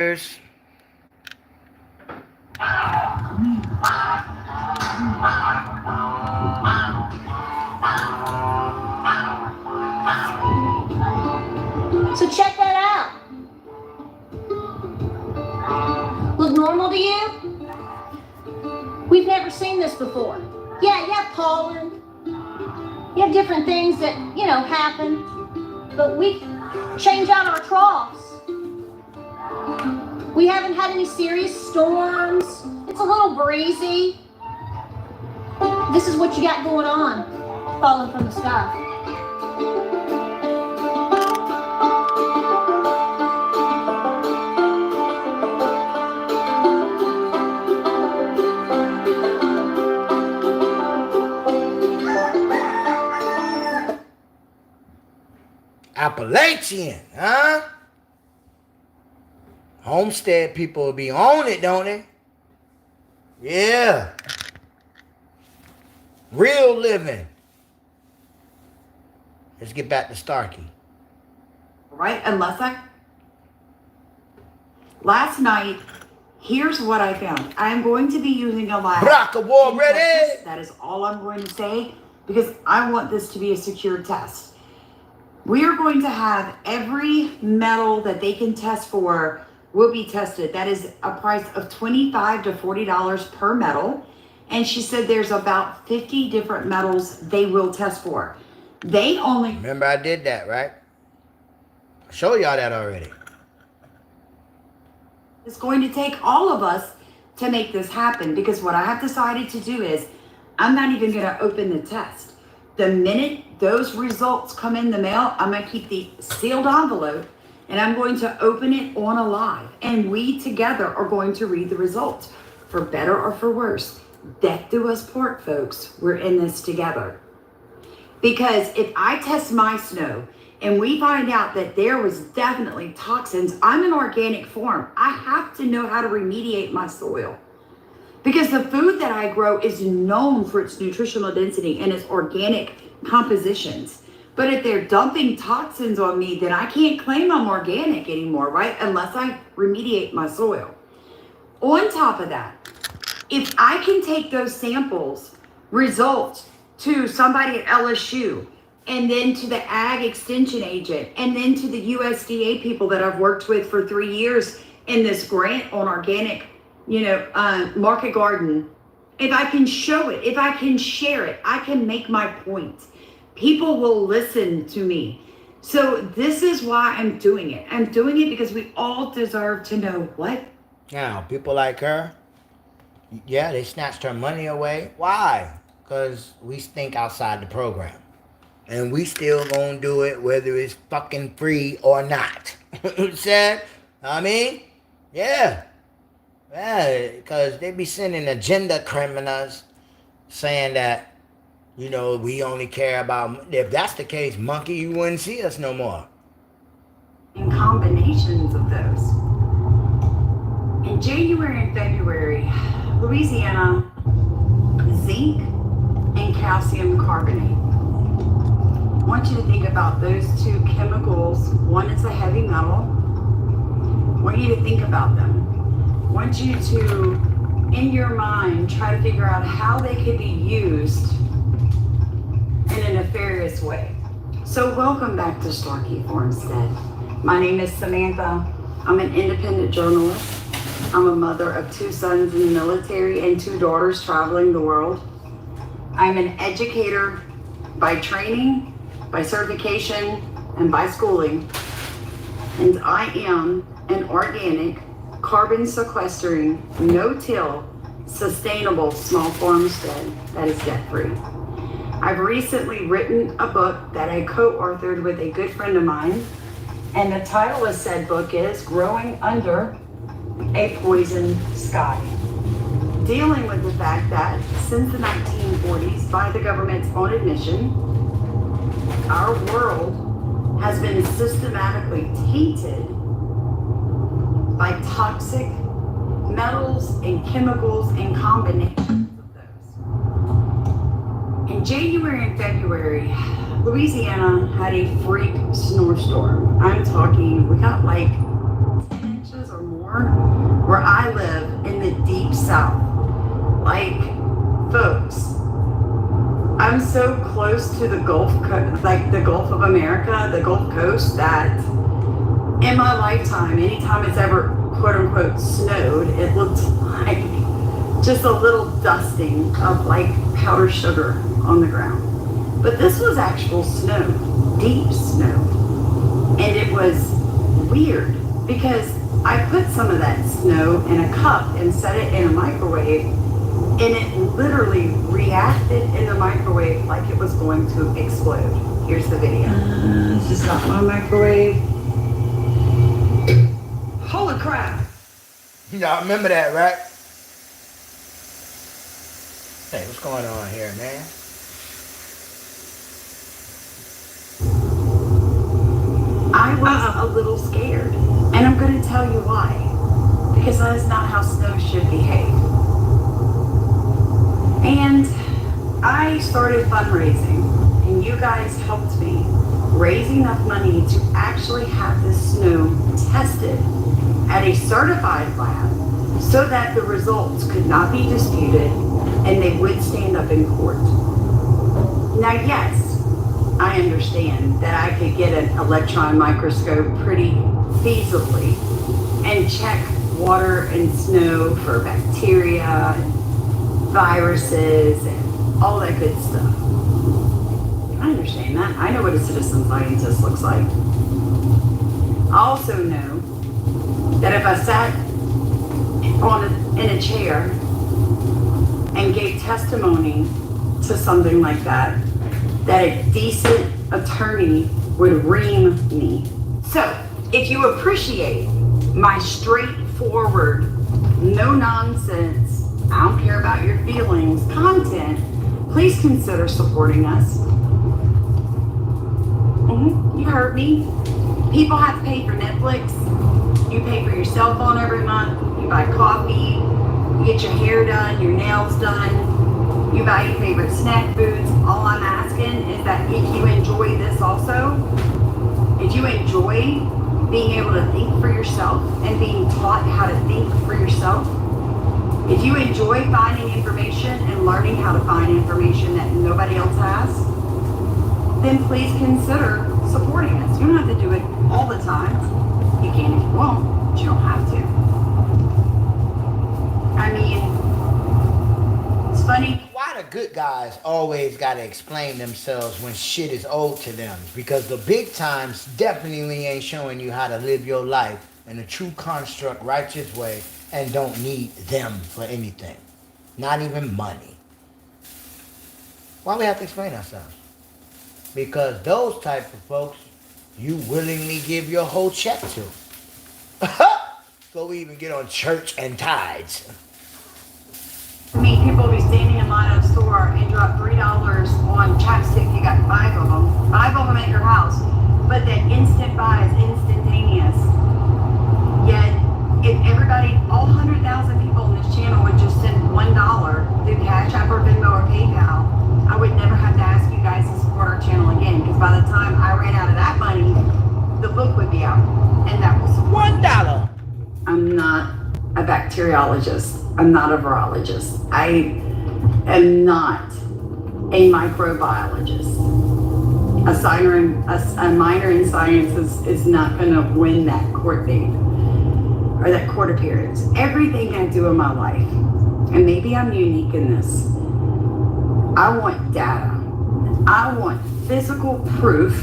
So check that out. Look normal to you? We've never seen this before. Yeah, you have pollen. You have different things that, happen. But we change out our troughs. We haven't had any serious storms. It's a little breezy. This is what you got going on, falling from the sky. Appalachian, huh? Homestead people be on it, don't they? Yeah. Real living. Let's get back to Starkey. Right? Last night, here's what I found. I'm going to be using a lab. Brock War ready. That is all I'm going to say because I want this to be a secure test. We are going to have every metal that they can test for will be tested. That is a price of $25 to $40 per metal. And she said there's about 50 different metals they will test for. They only... Remember I did that, right? I showed y'all that already. It's going to take all of us to make this happen because what I have decided to do is I'm not even going to open the test. The minute those results come in the mail, I'm going to keep the sealed envelope and I'm going to open it on a live. And we together are going to read the results for better or for worse. Death do us part, folks. We're in this together. Because if I test my snow and we find out that there was definitely toxins, I'm in organic form. I have to know how to remediate my soil. Because the food that I grow is known for its nutritional density and its organic compositions. But if they're dumping toxins on me, then I can't claim I'm organic anymore, right? Unless I remediate my soil. On top of that, if I can take those samples, results to somebody at LSU, and then to the ag extension agent, and then to the USDA people that I've worked with for 3 years in this grant on organic, market garden, if I can show it, if I can share it, I can make my point. People will listen to me. So this is why I'm doing it. I'm doing it because we all deserve to know what. Now, people like her, yeah, they snatched her money away. Why? Because we think outside the program. And we still gonna do it whether it's fucking free or not. Said? I mean, yeah. Yeah, because they be sending agenda criminals saying that, we only care about... If that's the case, monkey, you wouldn't see us no more. In combinations of those. In January and February, Louisiana, zinc and calcium carbonate. I want you to think about those two chemicals. One is a heavy metal. I want you to think about them. I want you to, in your mind, try to figure out how they could be used in a nefarious way. So welcome back to Starkey Farmstead. My name is Samantha. I'm an independent journalist. I'm a mother of 2 sons in the military and 2 daughters traveling the world. I'm an educator by training, by certification, and by schooling. And I am an organic, carbon sequestering, no-till, sustainable small farmstead that is debt-free. I've recently written a book that I co-authored with a good friend of mine, and the title of said book is Growing Under a Poisoned Sky. Dealing with the fact that since the 1940s, by the government's own admission, our world has been systematically tainted by toxic metals and chemicals and combinations of those. In January and February, Louisiana had a freak snowstorm. I'm talking, we got like 10 inches or more I live in the deep south. Like, folks, I'm so close to the Gulf, like the Gulf of America, the Gulf Coast, that in my lifetime, anytime it's ever quote unquote snowed, it looked like just a little dusting of like powdered sugar on the ground. But this was actual snow, deep snow. And it was weird because I put some of that snow in a cup and set it in a microwave, and it literally reacted in the microwave like it was going to explode. Here's the video. This is not my microwave. Holy crap. Y'all remember that, right? Hey, what's going on here, man? I was a little scared, and I'm going to tell you why. Because that is not how snow should behave. And I started fundraising, and you guys helped me raise enough money to actually have this snow tested at a certified lab so that the results could not be disputed and they would stand up in court. Now, yes, I understand that I could get an electron microscope pretty feasibly and check water and snow for bacteria and viruses and all that good stuff. I understand that. I know what a citizen scientist looks like. I also know that if I sat in a chair and gave testimony to something like that, that a decent attorney would ream me. So, if you appreciate my straightforward, no nonsense, I don't care about your feelings content, please consider supporting us. You heard me. People have to pay for Netflix. You pay for your cell phone every month. You buy coffee. You get your hair done, your nails done. You buy your favorite snack foods. All I'm asking is that if you enjoy this also, if you enjoy being able to think for yourself and being taught how to think for yourself, if you enjoy finding information and learning how to find information that nobody else has, then please consider supporting us. You don't have to do it all the time. You can if you want, but you don't have to. I mean, it's funny. Why the good guys always gotta explain themselves when shit is owed to them? Because the big times definitely ain't showing you how to live your life in a true construct, righteous way, and don't need them for anything. Not even money. Why we have to explain ourselves? Because those type of folks, you willingly give your whole check to. So we even get on church and tithes. I mean, people will be standing in line at a store and drop $3 on chapstick. You got 5 of them. 5 of them at your house. But that instant buy is instantaneous. Yet, if everybody, all 100,000 people on this channel would just send $1 through Cash App or Venmo or PayPal, I would never have to ask you guys to support our channel again. Because by the time I ran out of that money, the book would be out. And that was $1. I'm not a bacteriologist. I'm not a virologist. I am not a microbiologist. A minor in science is not going to win that court date or that court appearance. Everything I do in my life, and maybe I'm unique in this, I want data. I want physical proof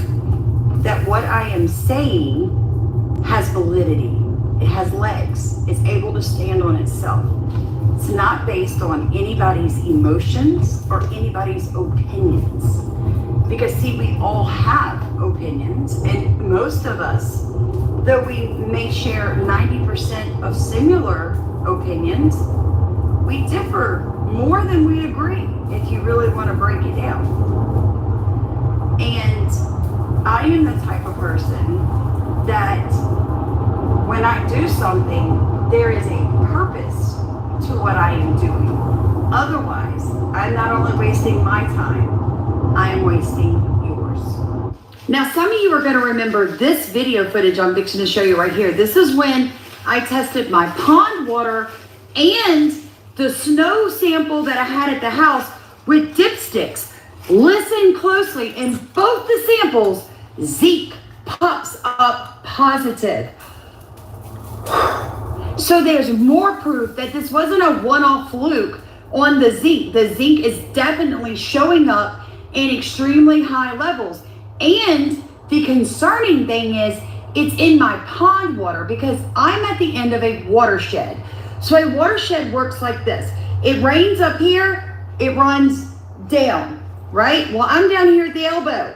that what I am saying has validity. It has legs. It's able to stand on itself. It's not based on anybody's emotions or anybody's opinions. Because see, we all have opinions, and most of us, though we may share 90% of similar opinions, we differ more than we agree, if you really want to break it down. And I am the type of person that when I do something, there is a purpose to what I am doing. Otherwise, I'm not only wasting my time, I am wasting yours. Now, some of you are going to remember this video footage I'm fixing to show you right here. This is when I tested my pond water and the snow sample that I had at the house with dipsticks. Listen closely, in both the samples, Zeke pops up positive. So there's more proof that this wasn't a one-off fluke on the zinc. The zinc is definitely showing up in extremely high levels. And the concerning thing is it's in my pond water because I'm at the end of a watershed. So a watershed works like this. It rains up here, it runs down, right? Well, I'm down here at the elbow.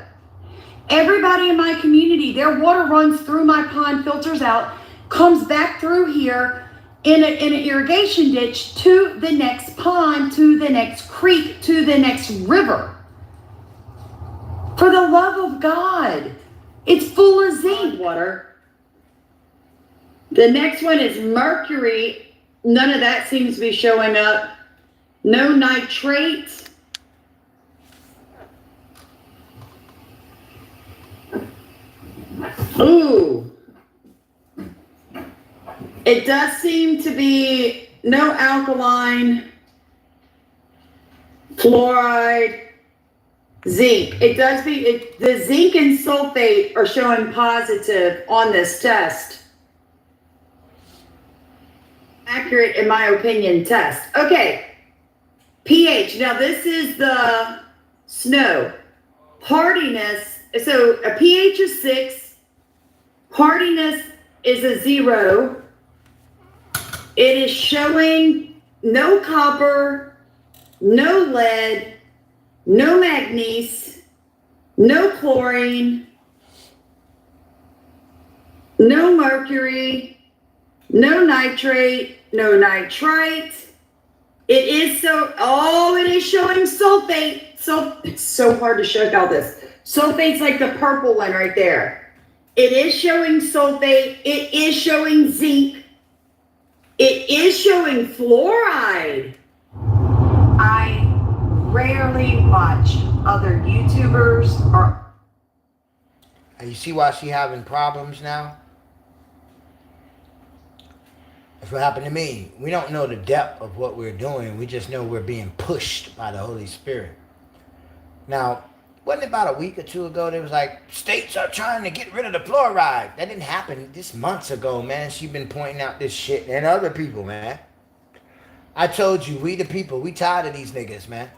Everybody in my community, their water runs through my pond, filters out, comes back through here in an irrigation ditch to the next pond, to the next creek, to the next river. For the love of God, it's full of zinc water. The next one is mercury. None of that seems to be showing up. No nitrates. Ooh. It does seem to be no alkaline, fluoride, zinc. It does be, the zinc and sulfate are showing positive on this test. Accurate, in my opinion, test. Okay, pH. Now this is the snow. Hardiness, so a pH is 6. Hardiness is a 0. It is showing no copper, no lead, no manganese, no chlorine, no mercury, no nitrate, no nitrite. It is it is showing sulfate. So it's so hard to show y'all this. Sulfate's like the purple one right there. It is showing sulfate. It is showing zinc. It is showing fluoride. I rarely watch other YouTubers or... And you see why she having problems now? That's what happened to me. We don't know the depth of what we're doing. We just know we're being pushed by the Holy Spirit. Now, wasn't it about a week or two ago, they was like, states are trying to get rid of the fluoride. That didn't happen this months ago, man. She been pointing out this shit and other people, man. I told you, we the people, we tired of these niggas, man.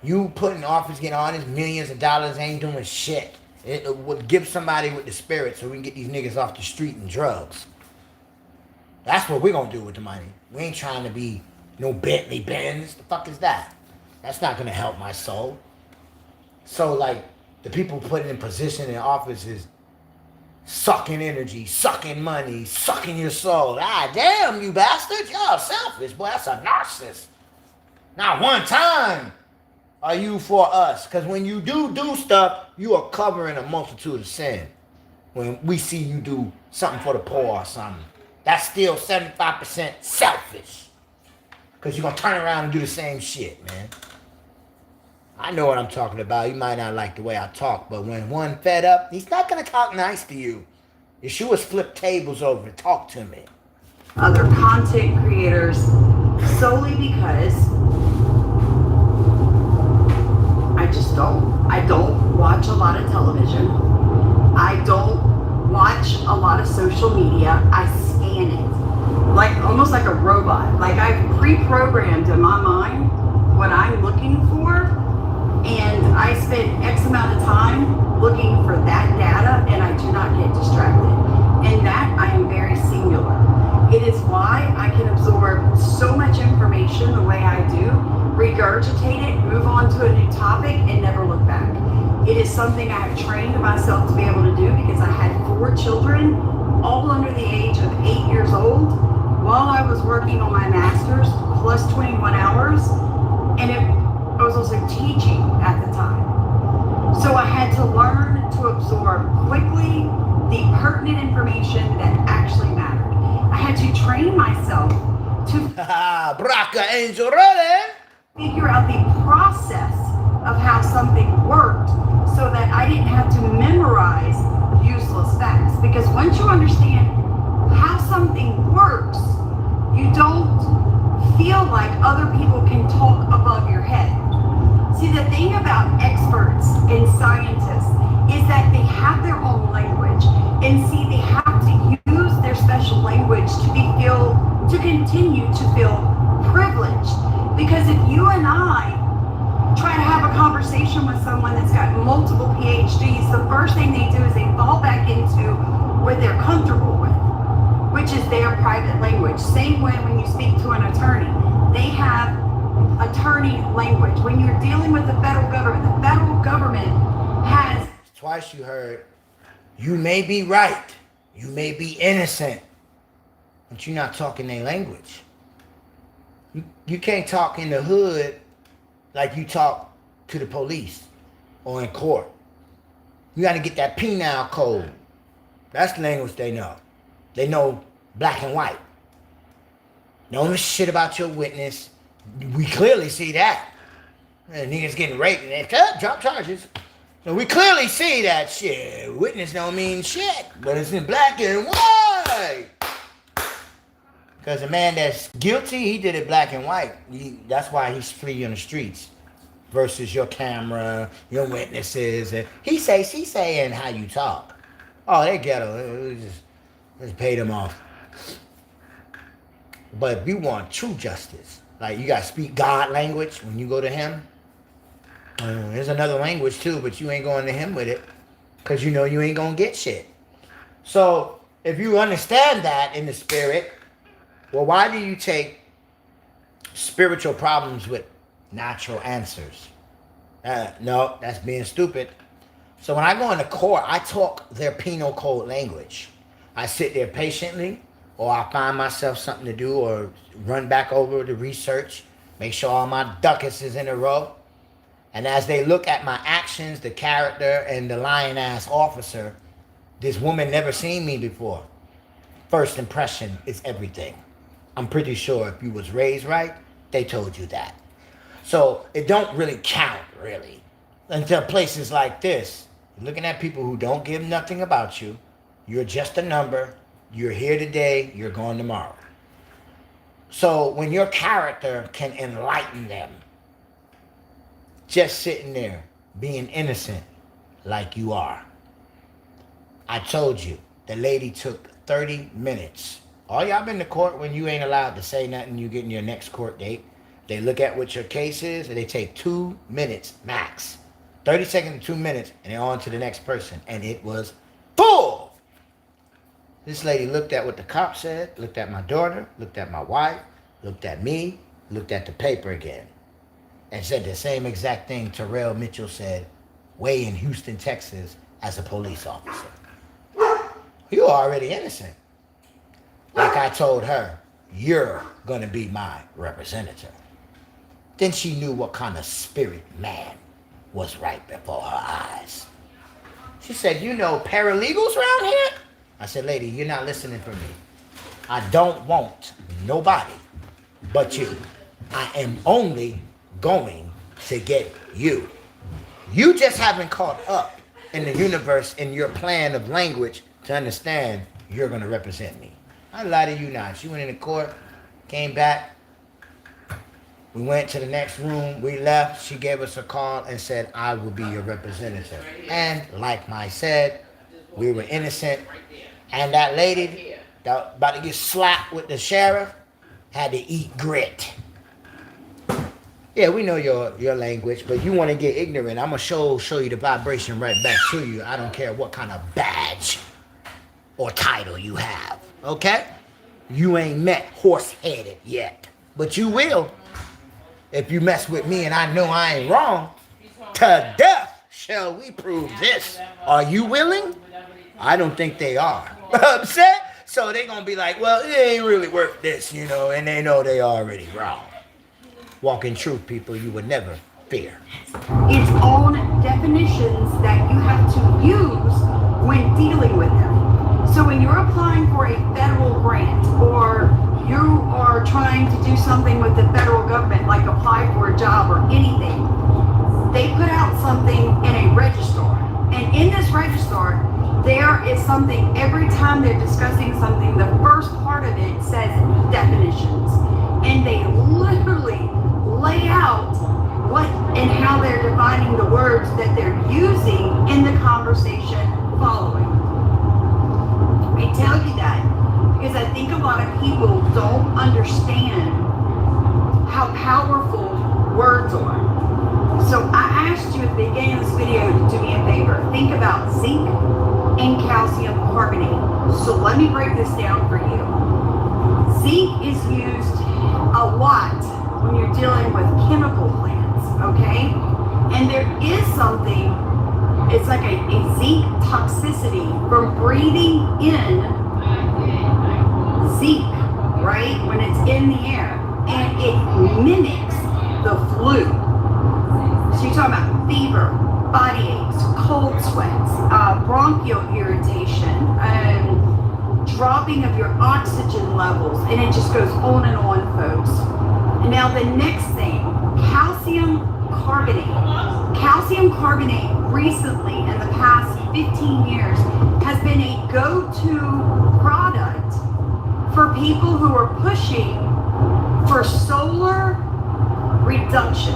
You putting office, getting all these millions of dollars, ain't doing shit. It would give somebody with the spirit so we can get these niggas off the street and drugs. That's what we're gonna do with the money. We ain't trying to be no Bentley Benz. The fuck is that? That's not gonna help my soul. So, like, the people put in position in office is sucking energy, sucking money, sucking your soul. Ah, damn, you bastards. Y'all selfish, boy. That's a narcissist. Not one time are you for us. Because when you do stuff, you are covering a multitude of sin. When we see you do something for the poor or something, that's still 75% selfish. Because you're going to turn around and do the same shit, man. I know what I'm talking about. You might not like the way I talk, but when one fed up, he's not going to talk nice to you. Yeshua's flip tables over. Talk to me. Other content creators solely because I don't watch a lot of television. I don't watch a lot of social media. I scan it. Like almost like a robot. Like I've pre-programmed in my mind what I'm looking for. And I spend X amount of time looking for that data and I do not get distracted. And that I am very singular. It is why I can absorb so much information the way I do, regurgitate it, move on to a new topic, and never look back. It is something I have trained myself to be able to do because I had 4 children, all under the age of 8 years old, while I was working on my master's, plus 21 hours, and I was also teaching at the time. So I had to learn to absorb quickly the pertinent information that actually mattered. I had to train myself to Braca Angel Rolling. Figure out the process of how something worked so that I didn't have to memorize useless facts. Because once you understand how something works, you don't feel like other people can talk above your head. See, the thing about experts and scientists is that they have their own language, and see, they have to use their special language to continue to feel privileged. Because if you and I try to have a conversation with someone that's got multiple PhDs, the first thing they do is they fall back into what they're comfortable with, which is their private language. Same way when you speak to an attorney, they have attorney language. When you're dealing with the federal government has... Twice you heard, you may be right, you may be innocent, but you're not talking their language. You can't talk in the hood like you talk to the police or in court. You got to get that penal code. That's the language they know. They know black and white. No shit about your witness. We clearly see that. And niggas getting raped and they drop charges. So we clearly see that shit. Witness don't mean shit, but it's in black and white. Because the man that's guilty, he did it black and white. That's why he's free on the streets. Versus your camera, your witnesses, and he say, she say, and how you talk. Oh, they ghetto. Just pay them off. But if you want true justice, like you got to speak God language when you go to him. There's another language too, but you ain't going to him with it because you know you ain't going to get shit. So if you understand that in the spirit, well, why do you take spiritual problems with natural answers? No, that's being stupid. So when I go into court, I talk their penal code language. I sit there patiently, or I find myself something to do, or run back over the research, make sure all my ducats is in a row. And as they look at my actions, the character, and the lying-ass officer, this woman never seen me before. First impression is everything. I'm pretty sure if you was raised right, they told you that. So it don't really count, really, until places like this. You're looking at people who don't give nothing about you. You're just a number. You're here today. You're gone tomorrow. So when your character can enlighten them, just sitting there, being innocent like you are. I told you, the lady took 30 minutes. All y'all been to court when you ain't allowed to say nothing, you getting your next court date. They look at what your case is, and they take 2 minutes max. 30 seconds to 2 minutes, and they're on to the next person. And it was full. This lady looked at what the cop said, looked at my daughter, looked at my wife, looked at me, looked at the paper again, and said the same exact thing Terrell Mitchell said way in Houston, Texas, as a police officer. You're already innocent. Like I told her, you're going to be my representative. Then she knew what kind of spirit man was right before her eyes. She said, you know paralegals around here? I said, lady, you're not listening for me. I don't want nobody but you. I am only going to get you. You just haven't caught up in the universe in your plan of language to understand you're going to represent me. I lie to you not. She went into court, came back. We went to the next room. We left. She gave us a call and said, I will be your representative. And like I said, we were innocent. And that lady that about to get slapped with the sheriff had to eat grit. Yeah, we know your language, but you want to get ignorant. I'm going to show you the vibration right back to you. I don't care what kind of badge or title you have, okay? You ain't met horse-headed yet, but you will. If you mess with me and I know I ain't wrong, to death shall we prove this. Are you willing? I don't think they are. Upset? So they going to be like, well, it ain't really worth this, you know, and they know they already wrong. Walk in truth, people, you would never fear. Its own definitions that you have to use when dealing with them. So when you're applying for a federal grant, or you are trying to do something with the federal government, like apply for a job or anything, they put out something in a register. And in this register, there is something, every time they're discussing something, the first part of it says definitions. And they literally lay out what and how they're defining the words that they're using in the conversation following. I tell you that because I think a lot of people don't understand how powerful words are. So I asked you at the beginning of this video to do me a favor. Think about zinc and calcium carbonate. So let me break this down for you. Zinc is used a lot when you're dealing with chemical plants, okay? And there is something, it's like a zinc toxicity from breathing in zinc, right? When it's in the air. And it mimics the flu. So you're talking about fever, body aches, cold sweats, bronchial irritation, dropping of your oxygen levels, and it just goes on, folks. And now the next thing, calcium carbonate. Calcium carbonate recently, in the past 15 years, has been a go-to product for people who are pushing for solar reduction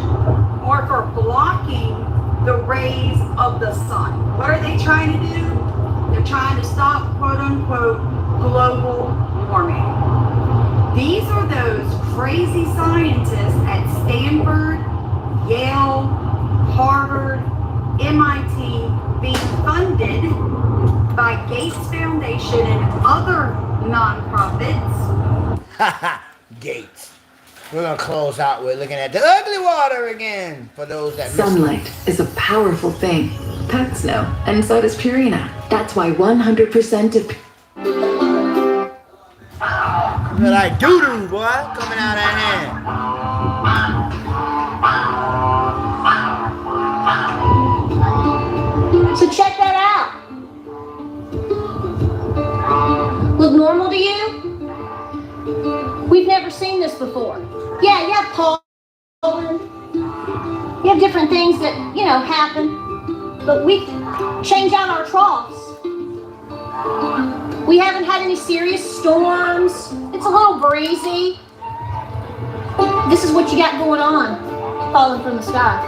or for blocking the rays of the sun. What are they trying to do? They're trying to stop, quote unquote, global warming. These are those crazy scientists at Stanford, Yale, Harvard, MIT being funded by Gates Foundation and other nonprofits. Gates. We're going to close out with looking at the ugly water again for those that Sunlight is a powerful thing. Pets know, and so does Purina. That's why 100% of... Feel like doo-doo, boy, coming out of hand. So check that out. Look normal to you? We've never seen this before. Yeah, you have pollen. You have different things that, happen. But we change out our troughs. We haven't had any serious storms. It's a little breezy. This is what you got going on, falling from the sky.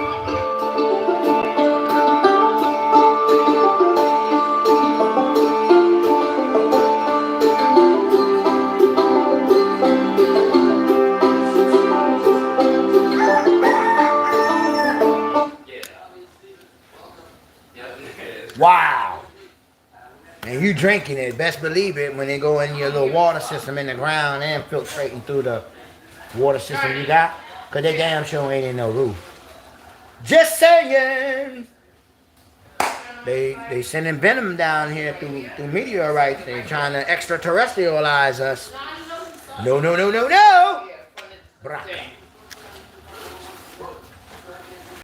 Wow. And you drinking it, best believe it, when they go in your little water system in the ground and filtrating through the water system you got, because they damn sure ain't in no roof. Just saying. They sending venom down here through meteorites. They're trying to extraterrestrialize us. No. Braca.